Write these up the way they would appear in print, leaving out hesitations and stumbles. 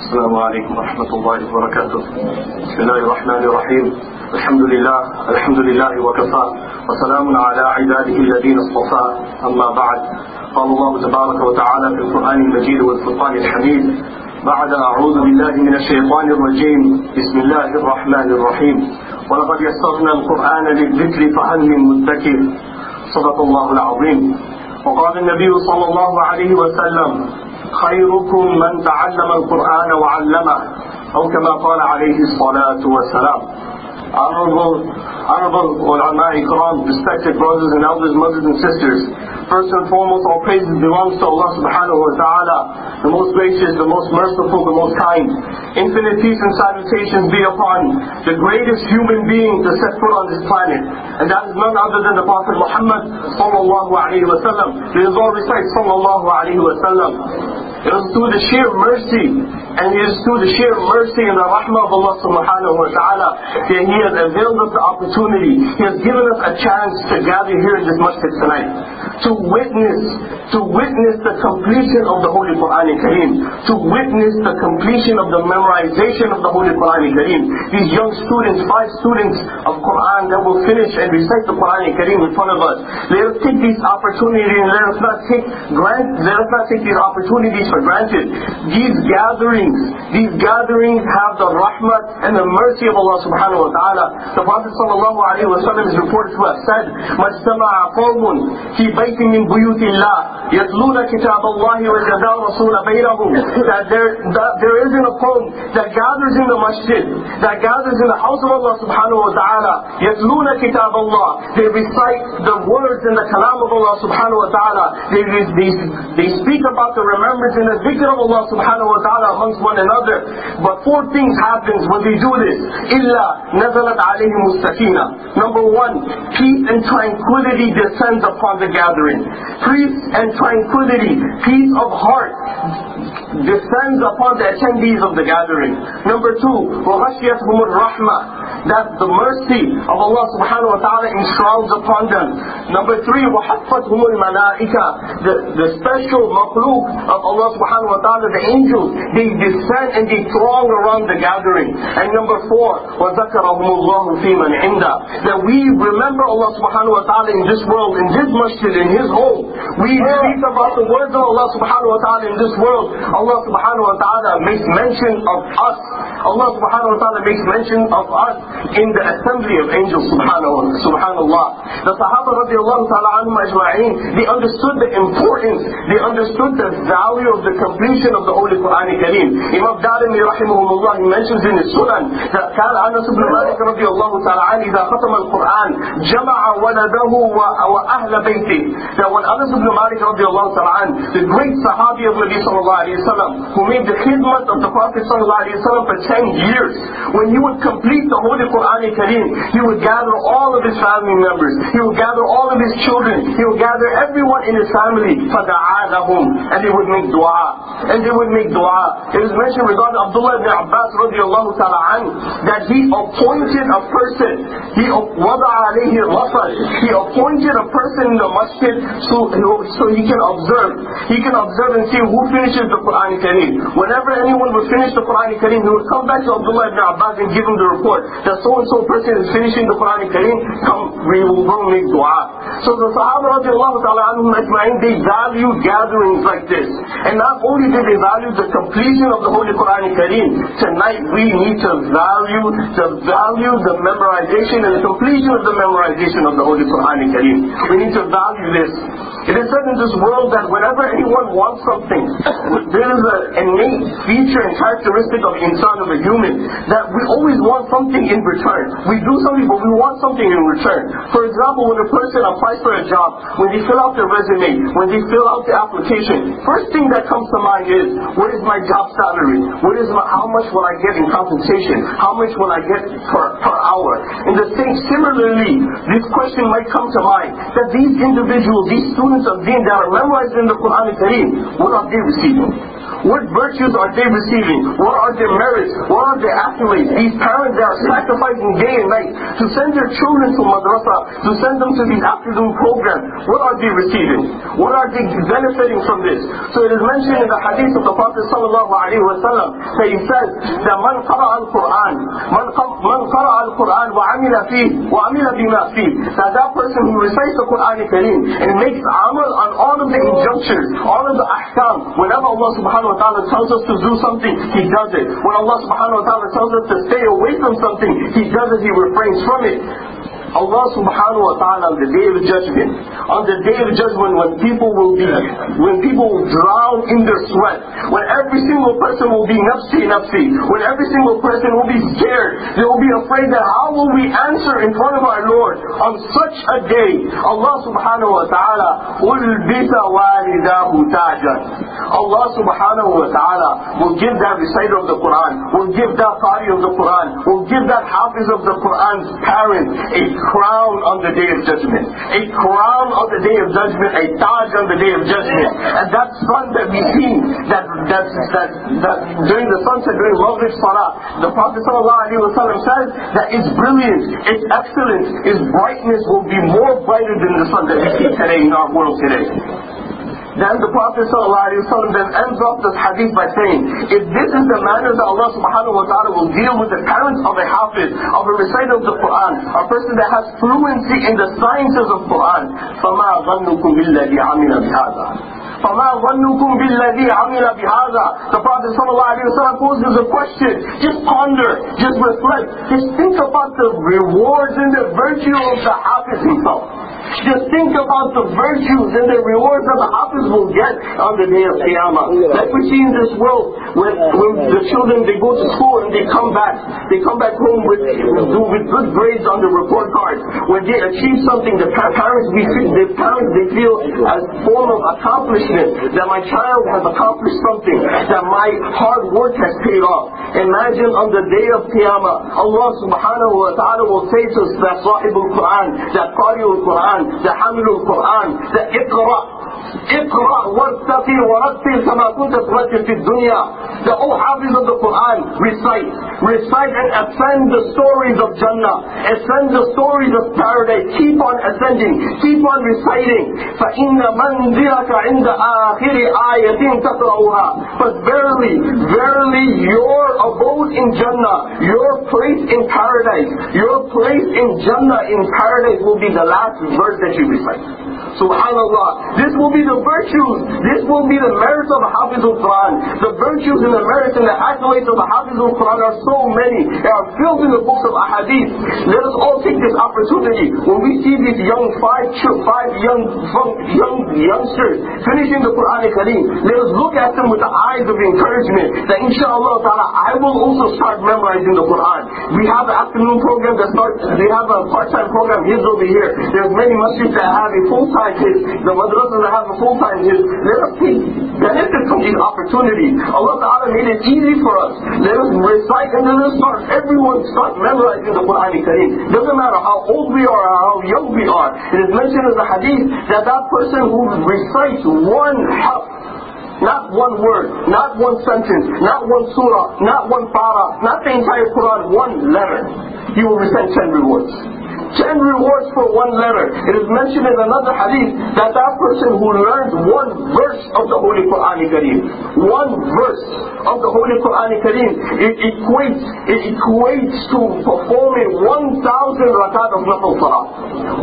السلام عليكم ورحمة الله وبركاته. بسم الله الرحمن الرحيم. الحمد لله وكفى وسلام على عباده الذين اصطفى. أما بعد، قال الله تبارك وتعالى في القرآن المجيد والفرقان الحميد بعد أعوذ بالله من الشيطان الرجيم بسم الله الرحمن الرحيم ولقد يسرنا القرآن للذكر فهل من مدكر. صدق الله العظيم. وقال النبي صلى الله عليه وسلم خيركم من تعلم القرآن وعلمه أو كما قال عليه الصلاة والسلام. Honorable ulama ikram, respected brothers and elders, mothers and sisters, first and foremost, all praises belongs to Allah subhanahu wa ta'ala, the most gracious, the most merciful, the most kind. Infinite peace and salutations be upon the greatest human being to set foot on this planet, and that is none other than the Prophet Muhammad sallallahu alayhi wa sallam. Let us all recite sallallahu alayhi wa sallam. It was through the sheer mercy, and it is through the sheer mercy and the rahmah of Allah subhanahu wa ta'ala that He has availed us the opportunity. He has given us a chance to gather here in this masjid tonight, to witness the completion of the Holy Quran Kareem, to witness the completion of the memorization of the Holy Quran Kareem. These young students, 5 students of Quran that will finish and recite the Quran Kareem in front of us. Let us take these opportunities and let us not take these opportunities for granted. These gatherings have the rahmat and the mercy of Allah subhanahu wa ta'ala. The Prophet sallallahu alayhi wa sallam is reported to have said, مَجْتَمَعَ قَوْمٌ فِي بَيْتٍ مِّن بُيُوتِ اللَّهِ يَتْلُونَ كِتَابَ اللَّهِ وَيَتَدَارَسُونَ بَيْنَهُم. That there isn't a qawm that gathers in the masjid, that gathers in the house of Allah subhanahu wa ta'ala. يَتْلُونَ كِتَابَ اللَّهِ. They recite the words and the kalam of Allah subhanahu wa ta'ala. They speak about the remembrance and the dhikr of Allah subhanahu wa ta'ala amongst one another. But 4 things happens when they do this. إِلَّا نَزَلَتْ عَلَيْهِمُ السَّكِينَةُ. Number 1, peace and tranquility descends upon the gathering. Peace and tranquility, peace of heart descends upon the attendees of the gathering. Number 2, وَغَشِيَتْهُمُ الرَّحْمَةُ. That the mercy of Allah subhanahu wa ta'ala enshrouds upon them. Number 3, وَحَفَّتْهُمُ الْمَلَائِكَةُ. The special makhluk of Allah subhanahu wa ta'ala, the angels, they descend and they throng around the gathering. And number 4, وَذَكَرَهُمُ اللَّهُ فِي مَنْ عِنْدَهُ. That we remember Allah subhanahu wa ta'ala in this world, in this masjid, in His home. We speak about the words of Allah subhanahu wa ta'ala in this world. Allah subhanahu wa ta'ala makes mention of us. Allah subhanahu wa ta'ala makes mention of us in the assembly of angels, subhanallah. The Sahaba radiallahu ta'ala anhum ajma'in, they understood the importance, they understood the value of the completion of the Holy Quran Kareem. Imam Darimi rahimahumullah, he mentions in his Sunan that كان أنس بن مالك رضي الله تعالى عنه إذا ختم القرآن جمع ولده وأهل بيته. That when Anas ibn Malik radiallahu ta'ala anhu, the great Sahabi of Nabi sallallahu alayhi wa sallam, who made the khidmat of the Prophet sallallahu alayhi wa sallam for 10 years, when he would complete the Holy Quran Kareem, he would gather all of his family members, he would gather all of his children, he would gather everyone in his family, فَدَعَا لَهُمْ, and they would make dua. It is mentioned regarding Abdullah ibn Abbas radiallahu ta'ala anhu, that he appointed a person, he وَضَعَ عَلَيْهِ الْغَفَرِ, he appointed a person in the masjid so he can observe. He can observe and see who finishes the Quran Kareem. Whenever anyone would finish the Quran Kareem, he would come back to Abdullah ibn Abbas and give him the report that so and so person is finishing the Quran Kareem, we will go make dua. So the Sahaba radiallahu ta'ala anhum ajma'in, they value gatherings like this. And not only did they value the completion of the Holy Quran Kareem, tonight we need to value the memorization and the completion of the memorization of the Holy Quran Kareem. We need to value this. It is said in this world that whenever anyone wants something, there is an innate feature and characteristic of insan, of a human, that we always want something in return. We do something, but we want something in return. For example, when a person applies for a job, when they fill out their resume, when they fill out the application, first thing that comes to mind is, what is my job salary? How much will I get in compensation? How much will I get per hour? And similarly, this question might come to mind, that these individuals, these students of deen that are memorized in the Quran Kareem, what are they receiving? What virtues are they receiving? What are their merits? What are their accolades? These parents that are sacrificing day and night to send their children to madrasa, to send them to these afternoon programs, what are they receiving? What are they benefiting from this? So it is mentioned in the hadith of the Prophet sallallahu alaihi wasallam that he says that man qara'a al-Quran, man qara'a al-Quran wa amila fihi wa amila bima fihi, that person who recites the Quran al-Kareem and makes amal on all of the injunctions, all of the ahkam. Whenever Allah subhanahu wa ta'ala tells us to do something, He does it. When Allah subhanahu wa ta'ala tells us to stay away from something, He does it, He refrains from it. Allah subhanahu wa ta'ala on the day of judgment, when people will drown in their sweat, when every single person will be nafsi, when every single person will be scared, they will be afraid that how will we answer in front of our Lord on such a day. Allah subhanahu wa ta'ala ulbisa walidahu tajan. Allah subhanahu wa ta'ala will give that reciter of the Quran, will give that qari of the Quran, will give that hafiz of the Quran's parents a crown on the day of judgment, a crown on the day of judgment, a taj on the day of judgment. And that sun that we see, that during the sunset, during Maghrib Salah, the Prophet ﷺ says that its brilliance, its excellence, its brightness will be more brighter than the sun that we see today in our world today. Then the Prophet ﷺ then ends off this hadith by saying, if this is the manner that Allah subhanahu wa ta'ala will deal with the parents of a hafiz, of a reciter of the Quran, a person that has fluency in the sciences of Quran, فَمَا ظَنُّكُمْ بِالَّذِي عَمِلَ بِهَذَا فَمَا ظَنُّكُمْ بِالَّذِي عَمِلَ بِهَذَا. The Prophet ﷺ poses a question. Just ponder, just reflect, just think about the rewards and the virtue of the hafiz himself. Just think about the virtues and the rewards that the hafiz will get on the day of Qiyamah. Like we see in this world, when the children, they go to school and they come back home with good grades on the report card. When they achieve something, the parents they feel as a form of accomplishment that my child has accomplished something, that my hard work has paid off. Imagine on the day of Qiyamah, Allah subhanahu wa ta'ala will say to us, that Sahibul Quran, that Qari'ul Quran, the Hamilul Quran, the Iqra wartaqi warattil kama kunta turattil fi dunya. The Hafiz of the Quran, recite and ascend the stories of Jannah, ascend the stories of paradise, keep on ascending, keep on reciting. فَإِنَّ مَنْزِلَكَ عِنْدَ آخِرِ آيَةٍ تَقْرَأُهَا. But verily your abode in Jannah, your place in paradise, your place in Jannah, in paradise will be the last verse that you recite. Subhanallah, this will be the virtues, this will be the merits of the Hafiz al-Quran. The virtues and the merits and the accolades of the Hafiz al-Quran are so many. They are filled in the books of ahadith. Let us all take this opportunity. When we see these five youngsters finishing the Quran al-Kareem, let us look at them with the eyes of encouragement, that inshallah ta'ala I will also start memorizing the Quran. We have an afternoon program that starts, we have a part-time program his over here. There's many masjids that have a full-time his, the madrasas that have a full-time his. Let us benefit from these opportunities. Allah ta'ala made it easy for us. Let us recite and let us everyone start memorizing the Quran al-Kareem. Doesn't matter how old we are or how young we are. It is mentioned in the hadith that person who recites one harf, not one word, not one sentence, not one surah, not one para, not the entire Quran, one letter, he will receive 10 rewards. 10 rewards for one letter. It is mentioned in another hadith that person who learns one verse of the Holy Quran al-Kareem, one verse of the Holy Quran al-Kareem, it equates to performing 1,000 rakat of nafil salah.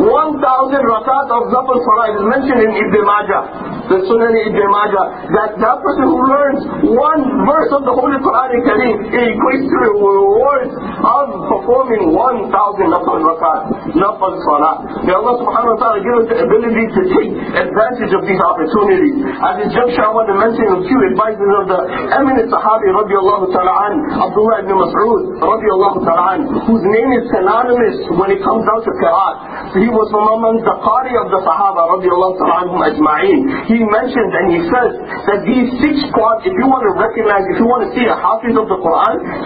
1,000 rakat of nafil salah. It is mentioned in Ibn Majah, the Sunan Ibn Majah, that person who learns one verse of the Holy Quran al-Kareem, it equates to the rewards of performing 1,000 nafil rakat. Nafal salah. May Allah subhanahu wa ta'ala give us the ability to take advantage of these opportunities. At this juncture, I want to mention a few advices of the eminent Sahabi radiallahu ta'ala an, Abdullah ibn Mas'ud radiallahu ta'ala an, whose name is synonymous when it comes down to qira'at. He was from among the qari of the Sahaba radiallahu ta'ala anhum ajma'een. He mentioned and he says that these 6 qualities, if you want to recognize, if you want to see a hafiz of the Quran,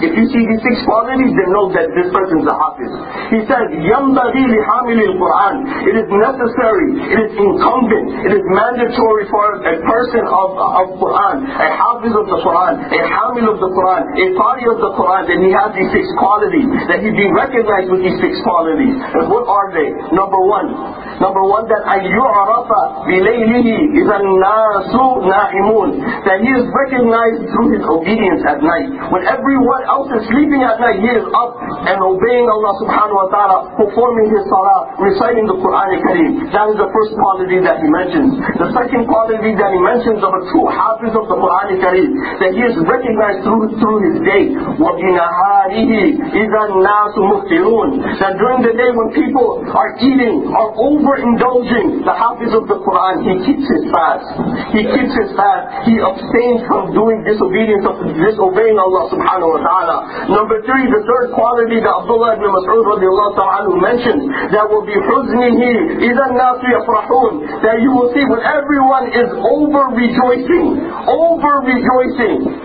if you see these 6 qualities, then know know that this person is a hafiz. He said, يَنْبَغِي لِحَامِلِ الْقُرْآنِ. It is necessary, it is incumbent, it is mandatory for a person of Quran, a hafiz of the Quran, a hamil of the Quran, a qari of the Quran, that he has these 6 qualities, that he be recognized with these 6 qualities. And what are they? Number one, that أَنْ يُعْرَفَ بِلَيْلِهِ إِذَا النَّاسُ نَائِمُونَ. That he is recognized through his obedience at night. When everyone else is sleeping at night, he is up and obeying Allah subhanahu wa ta'ala, performing his salah, reciting the Quran al-Kareem. That is the first quality that he mentions. The second quality that he mentions of a true hafiz of the Quran al-Kareem, that he is recognized through his day. وَبِنَهَارِهِ إِذَا النَّاسُ مُفْتِرُونَ. That during the day when people are eating, are overindulging, the hafiz of the Quran, he keeps his fast. He keeps his fast. He abstains from doing disobedience, of disobeying Allah subhanahu wa ta'ala. Number 3, the third quality that Abdullah ibn Mas'ud radiallahu ta'ala mentions, that will be حُزْنِهِ إِذَا النَّاسُ يَفْرَحُونَ. That you will see when everyone is over-rejoicing,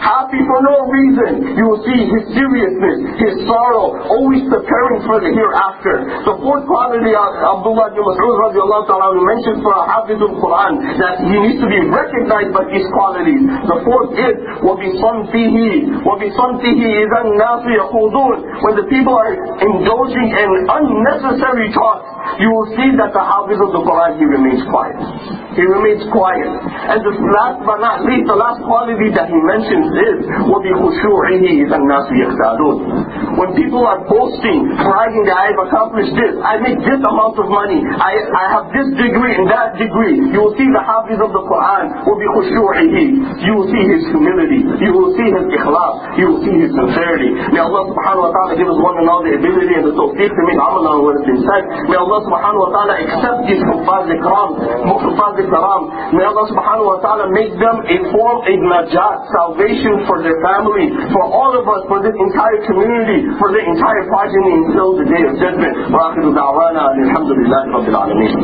happy for no reason, you will see his seriousness, his sorrow, always preparing for the hereafter. The fourth quality Abdullah ibn Mas'ud radiallahu ta'ala mentions for a hafiz of Quran, that he needs to be recognized by these qualities. The fourth is وَبِصَمْتِهِ إِذَا النَّاسُ يَخُوضُونَ. When the people are indulging in unnecessary talks, you will see that the hafiz of the Quran, he remains quiet. And the last but not least, the last quality that he mentions is وَبِخُشُوعِهِ إِذَا النَّاسُ يَخْتَادُونَ. When people are boasting, bragging that I have accomplished this, I make this amount of money, I have this degree and that degree, you will see the hafiz of the Quran, وَبِخُشُوعِهِ. You will see his humility, you will see his ikhlas, you will see his sincerity. May Allah subhanahu wa ta'ala give us one and all the ability and the tawfiq to make amal on what has been said. May Allah subhanahu wa ta'ala accept these huffaz ikram. May Allah subhanahu wa ta'ala make them a form, a najat, salvation for their family, for all of us, for this entire community, for the entire progeny until the day of judgment. Wa akhiru da'wana alhamdulillahi rabbil alameen.